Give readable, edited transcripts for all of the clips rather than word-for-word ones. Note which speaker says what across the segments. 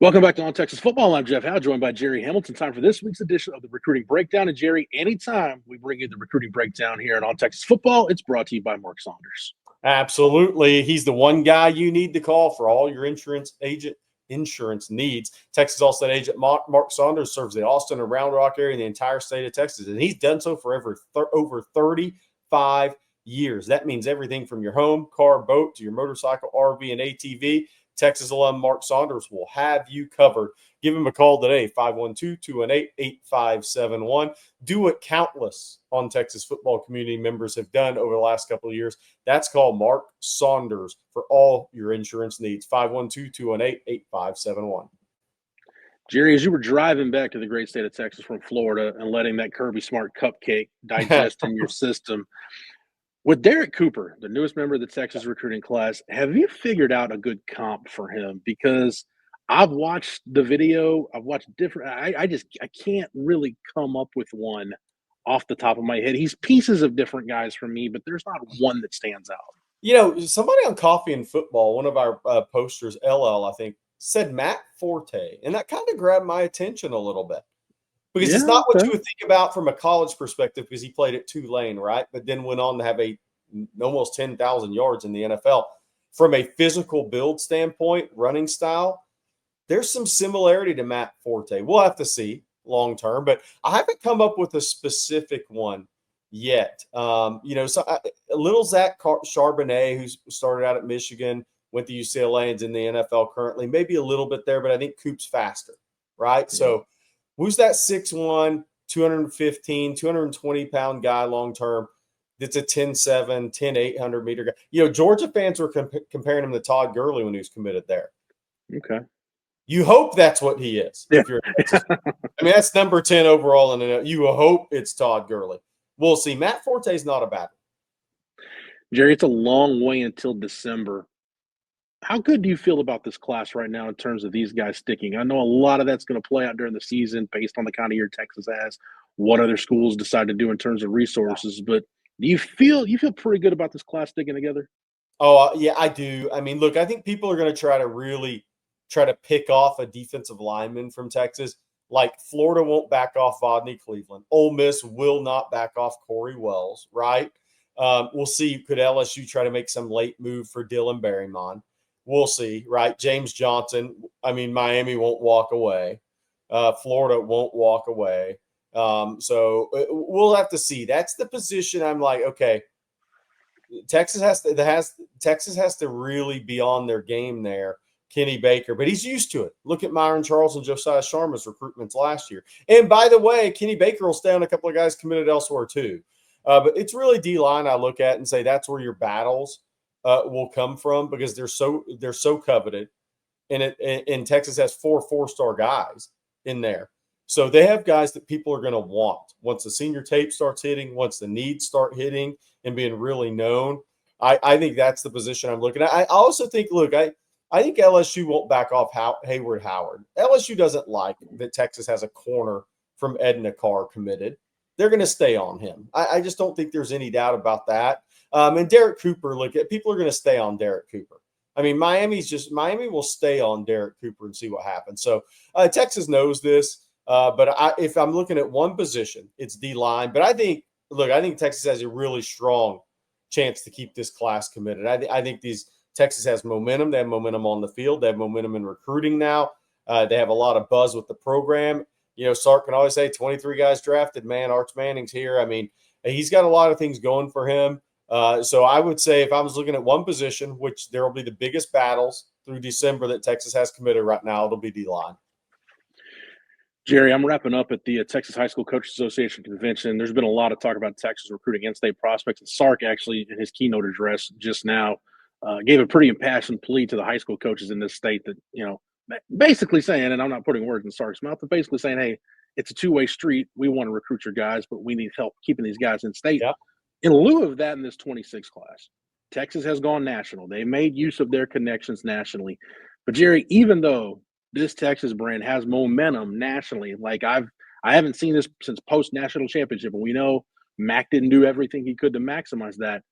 Speaker 1: Welcome back to On Texas Football. I'm Jeff Howe, joined by Gerry Hamilton. Time for this week's edition of the Recruiting Breakdown. And Gerry, anytime we bring you the Recruiting Breakdown here on Texas Football, it's brought to you by Mark Saunders.
Speaker 2: Absolutely. He's the one guy you need to call for all your insurance needs. Texas All-State agent Mark Saunders serves the Austin and Round Rock area in the entire state of Texas, and he's done so for over 35 years. That means everything from your home, car, boat, to your motorcycle, RV, and ATV. Texas alum Mark Saunders will have you covered. Give him a call today, 512-218-8571. Do what countless On Texas Football community members have done over the last couple of years. That's called Mark Saunders for all your insurance needs, 512-218-8571.
Speaker 1: Gerry, as you were driving back to the great state of Texas from Florida and letting that Kirby Smart cupcake digest in your system, with Derek Cooper, the newest member of the Texas recruiting class, have you figured out a good comp for him? Because I've watched the video, I've watched different. I can't really come up with one off the top of my head. He's pieces of different guys for me, but there's not one that stands out.
Speaker 2: You know, somebody on Coffee and Football, one of our posters, LL, I think, said Matt Forte, and that kind of grabbed my attention a little bit. Because it's not what you would think about from a college perspective, because he played at Tulane, right? But then went on to have almost 10,000 yards in the NFL. From a physical build standpoint, running style, there's some similarity to Matt Forte. We'll have to see long term, but I haven't come up with a specific one yet. Little Zach Charbonnet, who started out at Michigan, went to UCLA and is in the NFL currently, maybe a little bit there, but I think Coop's faster, right? Mm-hmm. So who's that 6'1", 215, 220-pound guy long-term that's a 10'7", 10'800-meter guy? You know, Georgia fans were comparing him to Todd Gurley when he was committed there.
Speaker 1: Okay.
Speaker 2: You hope that's what he is.
Speaker 1: Yeah.
Speaker 2: If you're, I mean, that's number 10 overall, and you hope it's Todd Gurley. We'll see. Matt Forte is not a bad one.
Speaker 1: Gerry, it's a long way until December. How good do you feel about this class right now in terms of these guys sticking? I know a lot of that's going to play out during the season based on the kind of year Texas has, what other schools decide to do in terms of resources. But do you feel pretty good about this class sticking together?
Speaker 2: Oh, yeah, I do. I mean, look, I think people are going to try to pick off a defensive lineman from Texas. Like Florida won't back off Vodney Cleveland. Ole Miss will not back off Corey Wells, right? We'll see. Could LSU try to make some late move for Dylan Berrymon? We'll see, right? James Johnson. I mean, Miami won't walk away. Florida won't walk away. So we'll have to see. That's the position. I'm like, okay, Texas has to really be on their game there. Kenny Baker, but he's used to it. Look at Myron Charles and Josiah Sharma's recruitments last year. And by the way, Kenny Baker will stay on a couple of guys committed elsewhere too. But it's really D-line I look at and say that's where your battles will come from, because they're so coveted, and Texas has 4 4-star guys in there, so they have guys that people are going to want once the senior tape starts hitting, once the needs start hitting and being really known. I think that's the position I'm looking at. I also think, look, I think LSU won't back off Hayward Howard. LSU doesn't like that Texas has a corner from Edna Carr committed. They're going to stay on him. I just don't think there's any doubt about that. And Derek Cooper, look, people are going to stay on Derek Cooper. I mean, Miami will stay on Derek Cooper and see what happens. So Texas knows this, but if I'm looking at one position, it's D-line. But I think Texas has a really strong chance to keep this class committed. I think Texas has momentum. They have momentum on the field. They have momentum in recruiting now. They have a lot of buzz with the program. You know, Sark can always say 23 guys drafted, man. Arch Manning's here. I mean, he's got a lot of things going for him. So I would say if I was looking at one position, which there will be the biggest battles through December that Texas has committed right now, it'll be D-line.
Speaker 1: Gerry, I'm wrapping up at the Texas High School Coaches Association convention. There's been a lot of talk about Texas recruiting in-state prospects. And Sark actually, in his keynote address just now, gave a pretty impassioned plea to the high school coaches in this state that, you know, basically saying, and I'm not putting words in Sark's mouth, but basically saying, hey, it's a two-way street. We want to recruit your guys, but we need help keeping these guys in state.
Speaker 2: Yep.
Speaker 1: In lieu of that, in this 26 class, Texas has gone national. They made use of their connections nationally. But Gerry, even though this Texas brand has momentum nationally, like I haven't seen this since post-national championship, and we know Mac didn't do everything he could to maximize that.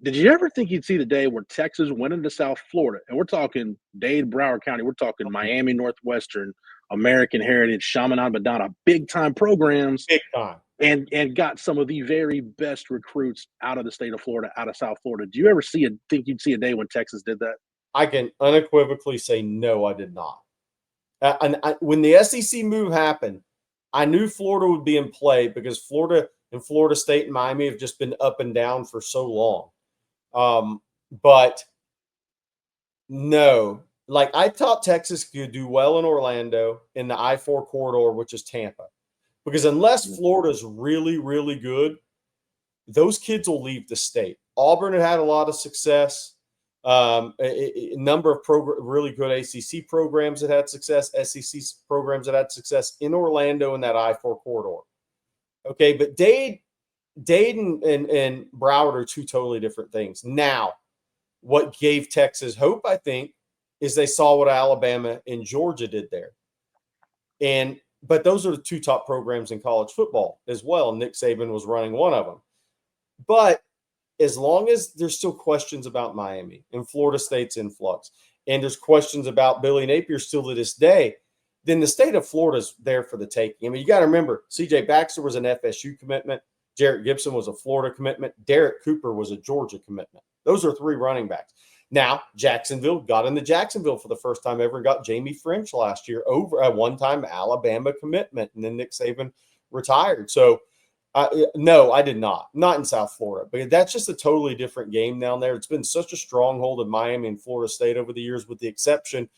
Speaker 1: Did you ever think you'd see the day where Texas went into South Florida? And we're talking Dade, Broward County. We're talking Miami, Northwestern, American Heritage, Chaminade, Madonna, big time programs,
Speaker 2: Big time.
Speaker 1: and got some of the very best recruits out of the state of Florida, out of South Florida. Do you ever think you'd see a day when Texas did that?
Speaker 2: I can unequivocally say no, I did not. When the SEC move happened, I knew Florida would be in play because Florida and Florida State and Miami have just been up and down for so long. But no, like I thought Texas could do well in Orlando in the I-4 corridor, which is Tampa. Because unless Florida's really, really good, those kids will leave the state. Auburn had a lot of success. A number of really good ACC programs that had success, SEC programs that had success in Orlando in that I-4 corridor. Okay, but Dade and Broward are two totally different things. Now, what gave Texas hope, I think, is they saw what Alabama and Georgia did there. But those are the two top programs in college football as well. Nick Saban was running one of them. But as long as there's still questions about Miami and Florida State's influx, and there's questions about Billy Napier still to this day, then the state of Florida is there for the taking. I mean, you got to remember, C.J. Baxter was an FSU commitment. Jarrett Gibson was a Florida commitment. Derek Cooper was a Georgia commitment. Those are three running backs. Now, Jacksonville got into Jacksonville for the first time ever and got Jamie French last year over a one-time Alabama commitment, and then Nick Saban retired. So, no, I did not. Not in South Florida. But that's just a totally different game down there. It's been such a stronghold of Miami and Florida State over the years, with the exception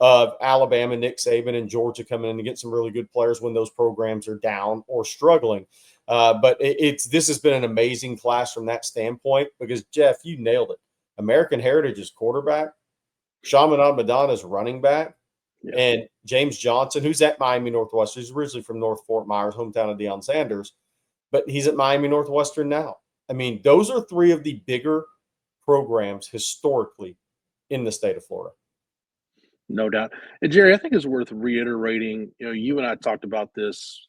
Speaker 2: of Alabama, Nick Saban, and Georgia coming in to get some really good players when those programs are down or struggling. But this has been an amazing class from that standpoint because, Jeff, you nailed it. American Heritage is quarterback. Chaminade Madonna is running back. Yeah. And James Johnson, who's at Miami Northwestern, he's originally from North Fort Myers, hometown of Deion Sanders, but he's at Miami Northwestern now. I mean, those are three of the bigger programs historically in the state of Florida.
Speaker 1: No doubt. And Jerry, I think it's worth reiterating, you and I talked about this,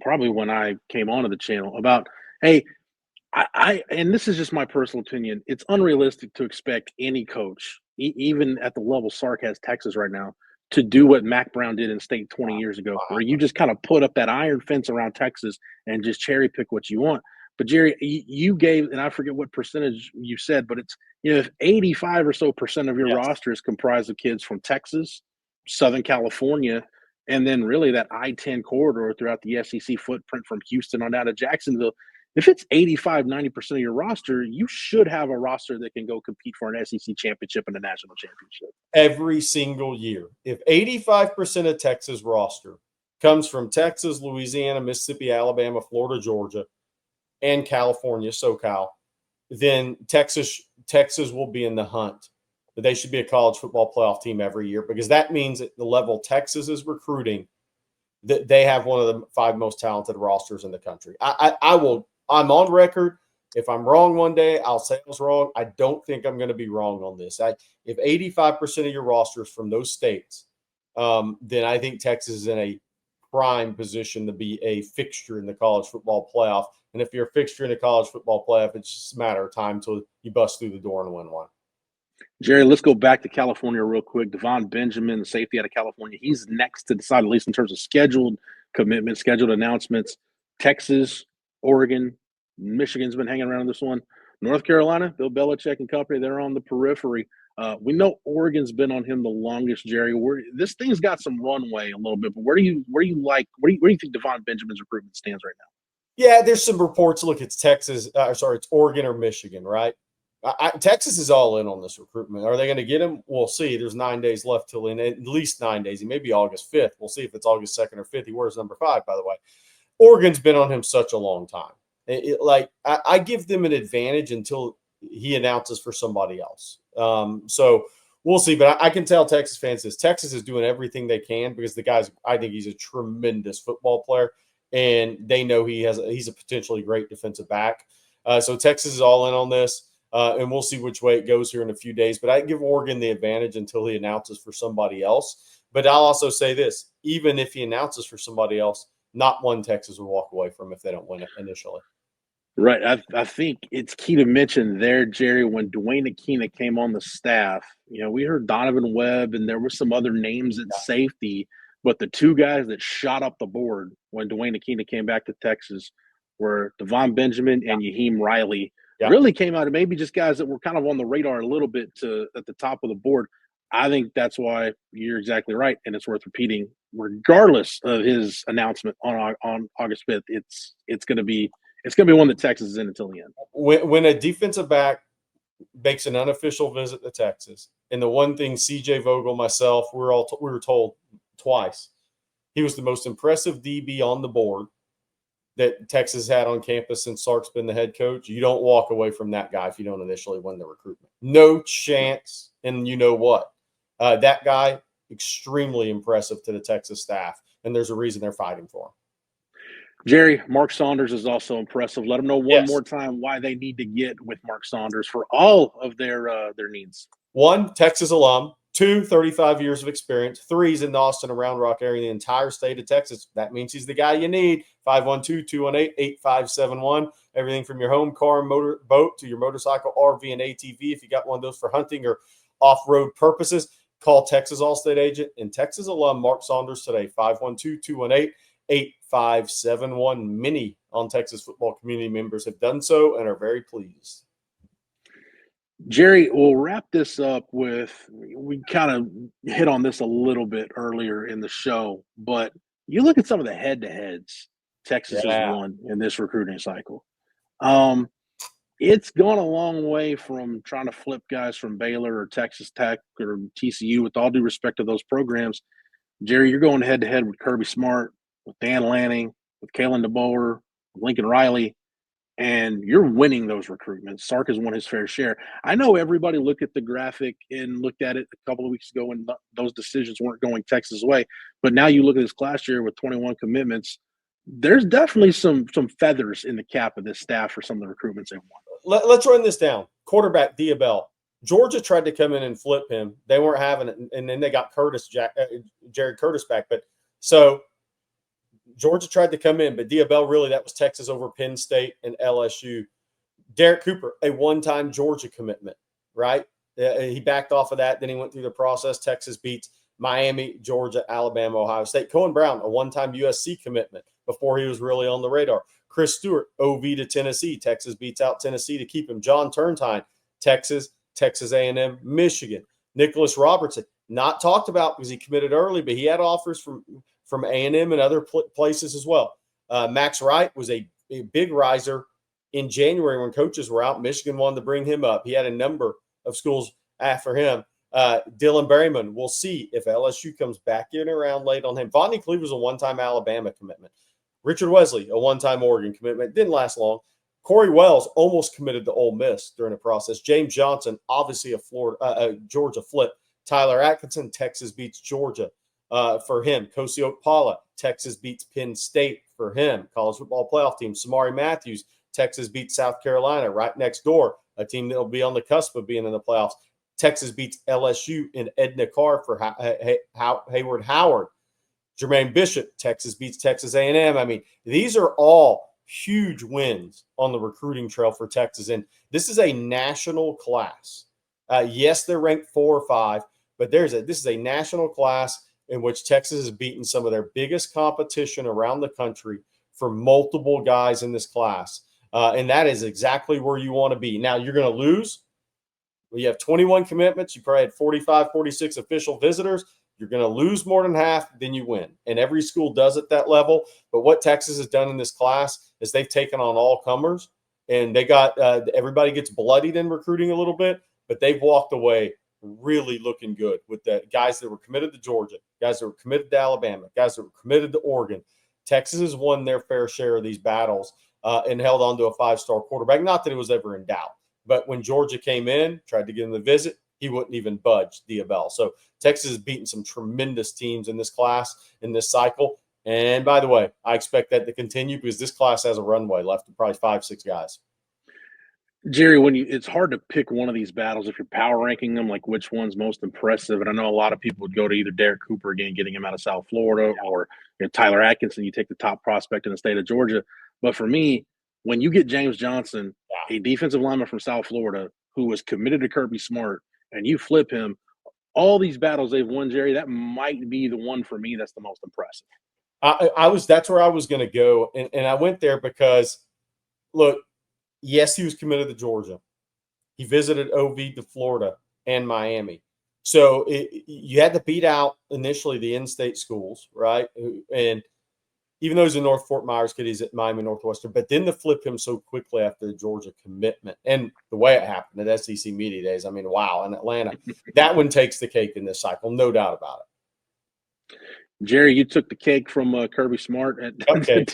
Speaker 1: probably when I came onto the channel about, hey, and this is just my personal opinion, it's unrealistic to expect any coach, even at the level Sark has Texas right now, to do what Mac Brown did in state 20 years ago, where you just kind of put up that iron fence around Texas and just cherry pick what you want. But Jerry, you gave, and I forget what percentage you said, but it's, if 85 or so percent of your roster is comprised of kids from Texas, Southern California, and then really that I-10 corridor throughout the SEC footprint from Houston on down to Jacksonville, if it's 85, 90% of your roster, you should have a roster that can go compete for an SEC championship and a national championship.
Speaker 2: Every single year. If 85% of Texas roster comes from Texas, Louisiana, Mississippi, Alabama, Florida, Georgia, and California, SoCal, then Texas will be in the hunt. But they should be a college football playoff team every year, because that means at the level Texas is recruiting, that they have one of the 5 most talented rosters in the country. I'm on record. If I'm wrong one day, I'll say I was wrong. I don't think I'm going to be wrong on this. If 85% of your roster is from those states, then I think Texas is in a prime position to be a fixture in the college football playoff. And if you're a fixture in the college football playoff, it's just a matter of time until you bust through the door and win one.
Speaker 1: Jerry, let's go back to California real quick. Devon Benjamin, the safety out of California, he's next to decide, at least in terms of scheduled commitments, scheduled announcements. Texas, Oregon, Michigan's been hanging around this one. North Carolina, Bill Belichick and company, they're on the periphery. We know Oregon's been on him the longest, Jerry. This thing's got some runway a little bit, but where do you think Devon Benjamin's recruitment stands right now?
Speaker 2: Yeah, there's some reports. Look, it's Texas. It's Oregon or Michigan, right? Texas is all in on this recruitment. Are they going to get him? We'll see. There's 9 days left till at least 9 days. He may be August 5th. We'll see if it's August 2nd or 5th. He wears number 5, by the way. Oregon's been on him such a long time. I give them an advantage until he announces for somebody else. So we'll see. But I can tell Texas fans this. Texas is doing everything they can, because the guy's, I think he's a tremendous football player, and they know he's a potentially great defensive back. So Texas is all in on this. And we'll see which way it goes here in a few days. But I give Oregon the advantage until he announces for somebody else. But I'll also say this. Even if he announces for somebody else, not one Texas will walk away from if they don't win it initially.
Speaker 1: Right. I think it's key to mention there, Jerry, when Dwayne Akina came on the staff, we heard Donovan Webb and there were some other names at safety, but the two guys that shot up the board when Dwayne Akina came back to Texas were Devon Benjamin and Yaheem Riley.
Speaker 2: Yeah.
Speaker 1: Really came out of maybe just guys that were kind of on the radar a little bit to at the top of the board. I think that's why you're exactly right, and it's worth repeating. Regardless of his announcement on August 5th, it's going to be one that Texas is in until the end.
Speaker 2: When a defensive back makes an unofficial visit to Texas, and the one thing CJ Vogel, myself, we were told twice, he was the most impressive DB on the board that Texas had on campus since Sark's been the head coach. You don't walk away from that guy if you don't initially win the recruitment. No chance. And you know what? That guy, extremely impressive to the Texas staff, and there's a reason they're fighting for him.
Speaker 1: Jerry, Mark Saunders is also impressive. Let them know one
Speaker 2: Yes.
Speaker 1: more time why they need to get with Mark Saunders for all of their needs.
Speaker 2: 1, Texas alum. 2, 35 years of experience. 3, he's in the Austin and Round Rock area, the entire state of Texas. That means he's the guy you need. 512-218-8571. Everything from your home, car, motor, boat to your motorcycle, RV, and ATV. If you got one of those for hunting or off-road purposes, call Texas All-State agent and Texas alum Mark Saunders today. 512-218-8571. Many on Texas football community members have done so and are very pleased.
Speaker 1: Jerry, we'll wrap this up with, we kind of hit on this a little bit earlier in the show, but you look at some of the head-to-heads Texas has won in this recruiting cycle. It's gone a long way from trying to flip guys from Baylor or Texas Tech or TCU, with all due respect to those programs. Jerry, you're going head-to-head with Kirby Smart, with Dan Lanning, with Kalen DeBoer, with Lincoln Riley, and you're winning those recruitments. Sark has won his fair share. I know everybody looked at the graphic and looked at it a couple of weeks ago when those decisions weren't going Texas' way, but now you look at this class year with 21 commitments, there's definitely some feathers in the cap of this staff for some of the recruitments they won.
Speaker 2: Let's run this down. Quarterback Diabell. Georgia tried to come in and flip him. They weren't having it, and then they got Jared Curtis back. But so Georgia tried to come in, but Diabell, really, that was Texas over Penn State and LSU. Derek Cooper, a one-time Georgia commitment, right? He backed off of that. Then he went through the process. Texas beats Miami, Georgia, Alabama, Ohio State. Cohen Brown, a one-time USC commitment before he was really on the radar. Chris Stewart, OV to Tennessee. Texas beats out Tennessee to keep him. John Turntine, Texas, Texas A&M, Michigan. Nicholas Robertson, not talked about because he committed early, but he had offers from A&M and other places as well. Max Wright was a big riser in January when coaches were out. Michigan wanted to bring him up. He had a number of schools after him. Dylan Berryman, we'll see if LSU comes back in around late on him. Vonnie Cleave was a one-time Alabama commitment. Richard Wesley, a one-time Oregon commitment. Didn't last long. Corey Wells almost committed to Ole Miss during the process. James Johnson, obviously a Georgia flip. Tyler Atkinson, Texas beats Georgia for him. Kosi Okpala, Texas beats Penn State for him. College football playoff team. Samari Matthews, Texas beats South Carolina right next door, a team that will be on the cusp of being in the playoffs. Texas beats LSU and Edna Carr for Hayward Howard. Jermaine Bishop, Texas beats Texas A&M. I mean, these are all huge wins on the recruiting trail for Texas. And this is a national class. Yes, they're ranked 4 or 5, but this is a national class in which Texas has beaten some of their biggest competition around the country for multiple guys in this class. And that is exactly where you want to be. Now, you're going to lose. Well, you have 21 commitments. You probably had 45, 46 official visitors. You're going to lose more than half, then you win. And every school does at that level. But what Texas has done in this class is they've taken on all comers, and they got everybody gets bloodied in recruiting a little bit, but they've walked away really looking good with the guys that were committed to Georgia, guys that were committed to Alabama, guys that were committed to Oregon. Texas has won their fair share of these battles and held on to a 5-star quarterback. Not that it was ever in doubt, but when Georgia came in, tried to get him to visit, he wouldn't even budge Diabell. So Texas has beaten some tremendous teams in this class, in this cycle. And by the way, I expect that to continue because this class has a runway left of probably 5-6 guys.
Speaker 1: Jerry, it's hard to pick one of these battles if you're power ranking them, like which one's most impressive. And I know a lot of people would go to either Derek Cooper again, getting him out of South Florida, or Tyler Atkinson. You take the top prospect in the state of Georgia. But for me, when you get James Johnson,
Speaker 2: Yeah.
Speaker 1: a defensive lineman from South Florida who was committed to Kirby Smart, and you flip him, all these battles they've won, Jerry, that might be the one for me that's the most impressive.
Speaker 2: That's where I was going to go. And I went there because, look, yes, he was committed to Georgia. He visited OV to Florida and Miami. So you had to beat out initially the in-state schools, right? And even though he's a North Fort Myers kid, he's at Miami Northwestern. But then to flip him so quickly after the Georgia commitment and the way it happened at SEC Media Days, I mean, wow, in Atlanta, that one takes the cake in this cycle, no doubt about it.
Speaker 1: Jerry, you took the cake from Kirby Smart at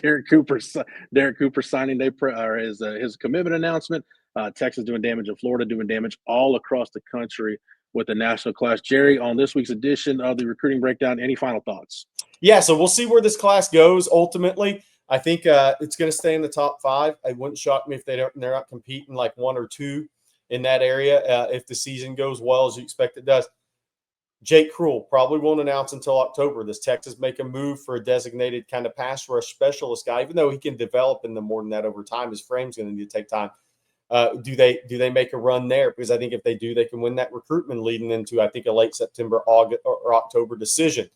Speaker 1: Derek Cooper's signing day or his commitment announcement. Texas doing damage in Florida, doing damage all across the country with the national class. Jerry, on this week's edition of the Recruiting Breakdown, any final thoughts?
Speaker 2: Yeah, so we'll see where this class goes ultimately. I think it's going to stay in the top 5. It wouldn't shock me if they're not competing like 1 or 2 in that area if the season goes well as you expect it does. Jake Krull probably won't announce until October. Does Texas make a move for a designated kind of pass rush specialist guy? Even though he can develop into more than that over time, his frame's going to need to take time. Do they make a run there? Because I think if they do, they can win that recruitment leading into, I think, a late September, August, or October decision.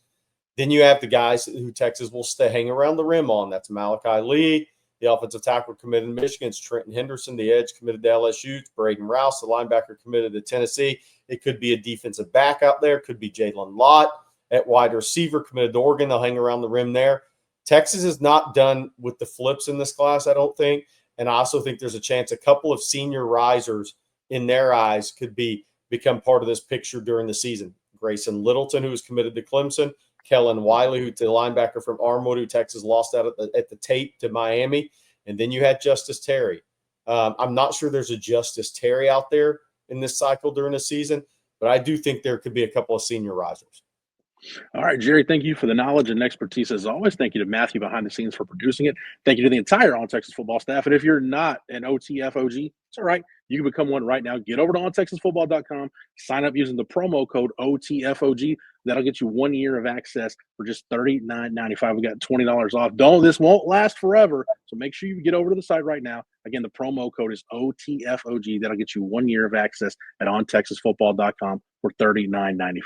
Speaker 2: Then you have the guys who Texas will hang around the rim on. That's Malachi Lee, the offensive tackle committed to Michigan. It's Trenton Henderson, the edge committed to LSU. It's Braden Rouse, the linebacker committed to Tennessee. It could be a defensive back out there. It could be Jalen Lott at wide receiver committed to Oregon. They'll hang around the rim there. Texas is not done with the flips in this class, I don't think. And I also think there's a chance a couple of senior risers in their eyes could become part of this picture during the season. Grayson Littleton, who was committed to Clemson. Kellen Wiley, who's the linebacker from Armwood, who Texas lost out at the tape to Miami. And then you had Justice Terry. I'm not sure there's a Justice Terry out there in this cycle during the season, but I do think there could be a couple of senior risers.
Speaker 1: All right, Jerry, thank you for the knowledge and expertise as always. Thank you to Matthew behind the scenes for producing it. Thank you to the entire On Texas football staff. And if you're not an OTFOG, it's all right. You can become one right now. Get over to ontexasfootball.com. Sign up using the promo code OTFOG. That'll get you 1 year of access for just $39.95. We got $20 off. This won't last forever, so make sure you get over to the site right now. Again, the promo code is OTFOG. That'll get you 1 year of access at ontexasfootball.com for $39.95.